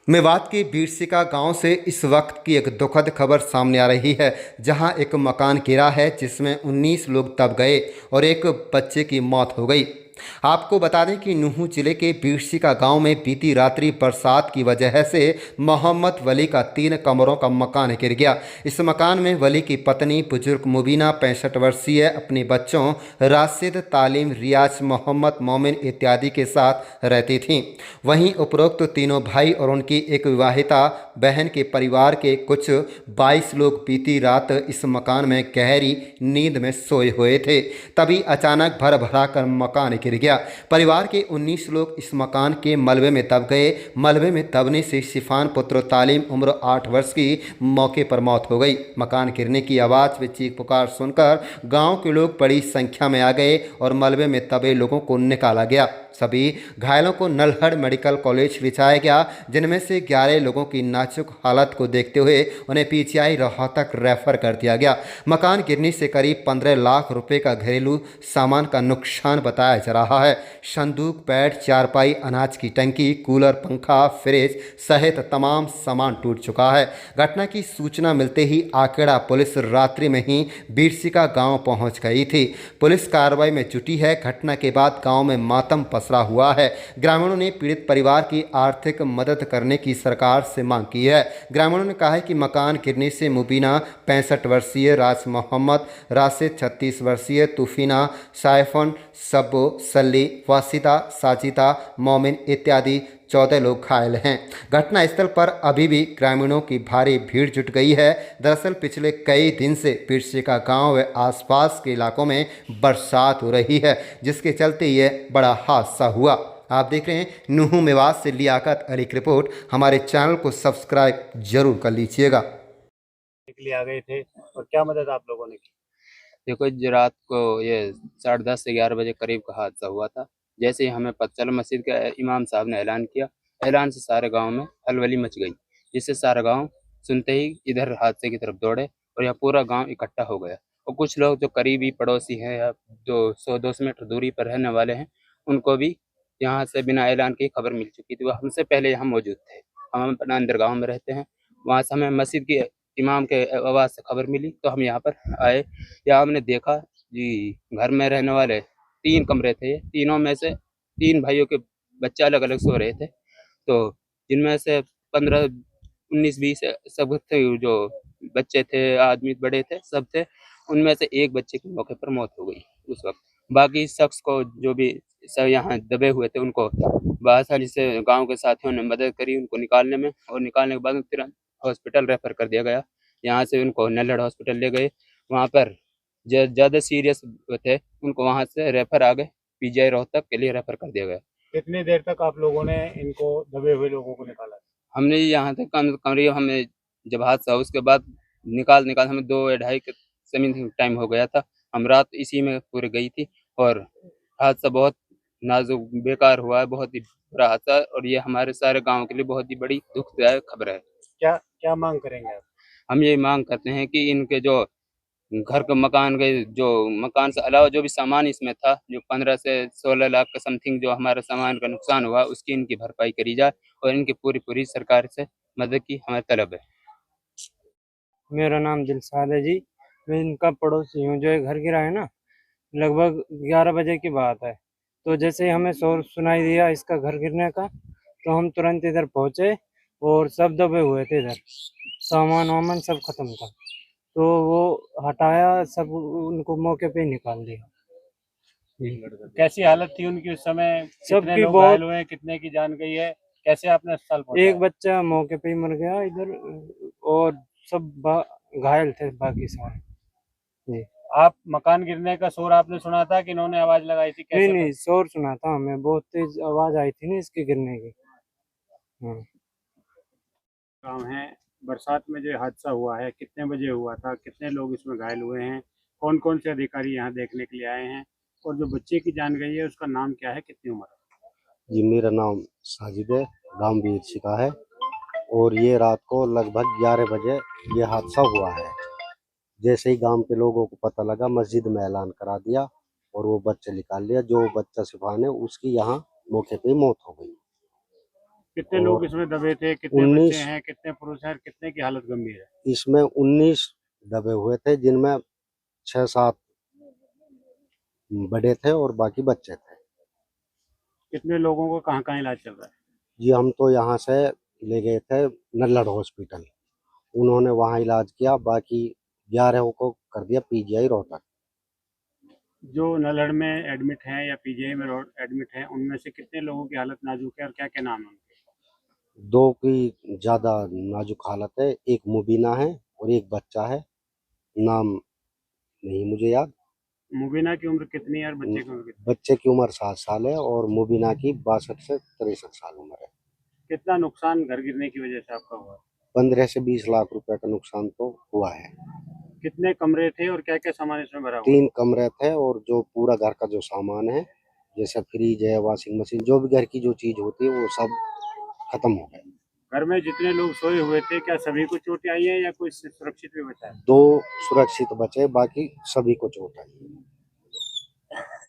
मेवात के बीरसिका गांव से इस वक्त की एक दुखद खबर सामने आ रही है, जहां एक मकान गिरा है जिसमें 19 लोग दब गए और एक बच्चे की मौत हो गई। आपको बता दें कि नूंह जिले के बीरसिका गांव में बीती रात्रि बरसात की वजह से मोहम्मद वली का 3 कमरों का मकान गिर गया। इस मकान में वली की पत्नी बुजुर्ग मुबीना 65 वर्षीय अपने बच्चों राशिद, तालीम, रियाज, मोहम्मद मोमिन इत्यादि के साथ रहती थीं। वहीं उपरोक्त तीनों भाई और उनकी एक विवाहिता बहन के परिवार के कुछ 22 लोग बीती रात इस मकान में गहरी नींद में सोए हुए थे। तभी अचानक भर भरा कर मकान गिर गया। परिवार के 19 लोग इस मकान के मलबे में दब गए। मलबे में दबने से शिफान पुत्र तालीम उम्र 8 वर्ष की मौके पर मौत हो गई। मकान गिरने की आवाज़ व चीख पुकार सुनकर गांव के लोग बड़ी संख्या में आ गए और मलबे में दबे लोगों को निकाला गया। सभी घायलों को नल्हड़ मेडिकल कॉलेज भिजवाया गया, जिनमें से 11 लोगों की नाजुक हालत को देखते हुए उन्हें पीजीआई रोहतक रेफर कर दिया गया। मकान गिरने से करीब 15 लाख रुपए का घरेलू सामान का नुकसान बताया जा रहा है। संदूक, बेड, चारपाई, अनाज की टंकी, कूलर, पंखा, फ्रिज सहित तमाम सामान टूट चुका है। घटना की सूचना मिलते ही आकेड़ा पुलिस रात्रि में ही बीरसिका गांव पहुंच गई थी। पुलिस कार्रवाई में जुटी है। घटना के बाद गांव में मातम पसरा हुआ है। ग्रामीणों ने पीड़ित परिवार की आर्थिक मदद करने की सरकार से मांग की है। ग्रामीणों ने कहा है कि मकान गिरने से मुबीना 65 वर्षीय, राज मोहम्मद, राशिद 36 वर्षीय, तूफीना, साइफन, सब्बो, सल्ली, वासिदा, साजिदा, मोमिन इत्यादि 14 लोग घायल हैं। घटनास्थल पर अभी भी ग्रामीणों की भारी भीड़ जुट गई है। दरअसल पिछले कई दिन से बीरसिका गांव व आसपास के इलाकों में बरसात हो रही है, जिसके चलते यह बड़ा हादसा हुआ। आप देख रहे हैं नूंह मेवात से लियाकत अली की रिपोर्ट। हमारे चैनल को सब्सक्राइब जरूर कर लीजिएगा। के लिए आ गए थे और क्या मदद आप लोगों ने की? देखो, जो रात को ये 10:30 से 11 बजे करीब का हादसा हुआ था। जैसे ही हमें पता चला, मस्जिद के इमाम साहब ने ऐलान किया। ऐलान से सारे गांव में हलबली मच गई, जिससे सारा गांव सुनते ही इधर हादसे की तरफ दौड़े और यहाँ पूरा गांव इकट्ठा हो गया। और कुछ लोग जो करीबी पड़ोसी हैं या 200-200 मीटर दूरी पर रहने वाले हैं, उनको भी यहाँ से बिना ऐलान के खबर मिल चुकी थी। वो हमसे पहले यहाँ मौजूद थे। हम अपना अंदर गाँव में रहते हैं। वहाँ से हमें मस्जिद की इमाम के आवाज़ से खबर मिली, तो हम यहाँ पर आए। यहाँ हमने देखा जी, घर में रहने वाले 3 कमरे थे। तीनों में से 3 भाइयों के बच्चे अलग-अलग सो रहे थे। तो जिनमें से 15, 19, 20 सब थे, जो बच्चे थे, आदमी बड़े थे, सब थे। उनमें से एक बच्चे की मौके पर मौत हो गई उस वक़्त। बाकी शख्स को, जो भी सब यहाँ दबे हुए थे, उनको बआसानी से गाँव के साथियों ने मदद करी उनको निकालने में, और निकालने के बाद तुरंत हॉस्पिटल रेफ़र कर दिया गया। यहाँ से उनको नल्हड़ हॉस्पिटल ले गए। वहाँ पर ज़्यादा सीरियस थे, उनको वहाँ से रेफ़र आ गए, पीजीआई रोहतक के लिए रेफ़र कर दिया गया। कितनी देर तक आप लोगों ने इनको दबे हुए लोगों को निकाला? हमने यहाँ तक करीब हमें जब हादसा हुआ उसके बाद निकाल हमें 2 या ढाई के समथिंग टाइम हो गया था। हम रात इसी में पूरी गई थी और हादसा बहुत नाज़ुक बेकार हुआ है, बहुत ही बुरा हादसा, और ये हमारे सारे गाँव के लिए बहुत ही बड़ी दुखदायक खबर है। क्या क्या मांग करेंगे आप? हम ये माँग करते हैं कि इनके जो घर के मकान के, जो मकान से अलावा जो भी सामान इसमें था, जो 15 से 16 लाख का समथिंग जो हमारा सामान का नुकसान हुआ, उसकी इनकी भरपाई करी जाए और इनकी पूरी सरकार से मदद की हमें तलब है। मेरा नाम दिलशाद है जी। मैं इनका पड़ोसी हूँ। जो ये घर गिरा है ना, लगभग 11 बजे की बात है। तो जैसे ही हमें शोर सुनाई दिया इसका घर गिरने का, तो हम तुरंत इधर पहुँचे और सब दबे हुए थे। इधर सामान वामान सब खत्म था, तो वो हटाया, सब उनको मौके पे ही निकाल दिया। कैसी हालत थी उनकी उस समय? कितने सबकी लोग बहुत। घायल हुए हैं, कितने की जान गई है? कैसे आपने अस्पताल पहुंचाया? एक बच्चा मौके पे ही मर गया इधर, और सब घायल थे बाकी सारे जी। आप मकान गिरने का शोर आपने सुना था कि इन्होंने आवाज लगाई थी? कैसे नहीं, शोर सुना था हमें, बहुत तेज आवाज आई थी ना इसके गिरने की। हाँ। गाँव है, बरसात में जो हादसा हुआ है कितने बजे हुआ था? कितने लोग इसमें घायल हुए हैं? कौन कौन से अधिकारी यहाँ देखने के लिए आए हैं? और जो बच्चे की जान गई है उसका नाम क्या है, कितनी उम्र है? जी, मेरा नाम साजिद है, गांव बीरसिका है। और ये रात को लगभग 11 बजे ये हादसा हुआ है। जैसे ही गांव के लोगों को पता लगा, मस्जिद में ऐलान करा दिया और वो बच्चा निकाल लिया। जो बच्चा सिफान है उसकी यहाँ मौके पे ही मौत हो गई। कितने लोग और इसमें दबे थे, कितने 19 बच्चे हैं, कितने पुरुष हैं और कितने की हालत गंभीर है? इसमें 19 दबे हुए थे, जिनमें 6-7 बड़े थे और बाकी बच्चे थे। कितने लोगों को कहाँ कहाँ इलाज चल रहा है? जी हम तो यहाँ से ले गए थे नल्लड़ हॉस्पिटल, उन्होंने वहाँ इलाज किया, बाकी 11 को कर दिया पीजीआई रोहतक। जो नलहड़ में एडमिट हैं या पीजीआई में एडमिट हैं, उनमें से कितने लोगों की हालत नाजुक है और क्या क्या नाम है उनके? 2 की ज़्यादा नाजुक हालत है, एक मुबीना है और एक बच्चा है, नाम नहीं मुझे याद। मुबीना की उम्र कितनी है और बच्चे की उम्र कितनी बच्चे की उम्र 7 साल है और मुबीना की 62 से 63 साल उम्र है। है? कितना नुकसान घर गिरने की वजह से आपका हुआ? 15 से 20 लाख रुपए का नुकसान तो हुआ है। कितने कमरे थे और क्या क्या सामान इसमें भरा हुआ? 3 कमरे थे और जो पूरा घर का जो सामान है, जैसे फ्रिज है, वॉशिंग मशीन, जो भी घर की जो चीज होती है वो सब खत्म हो गए। घर में जितने लोग सोए हुए थे, क्या सभी को चोट आई है या कोई सुरक्षित भी बचा है? 2 सुरक्षित बचे, बाकी सभी को चोट आई।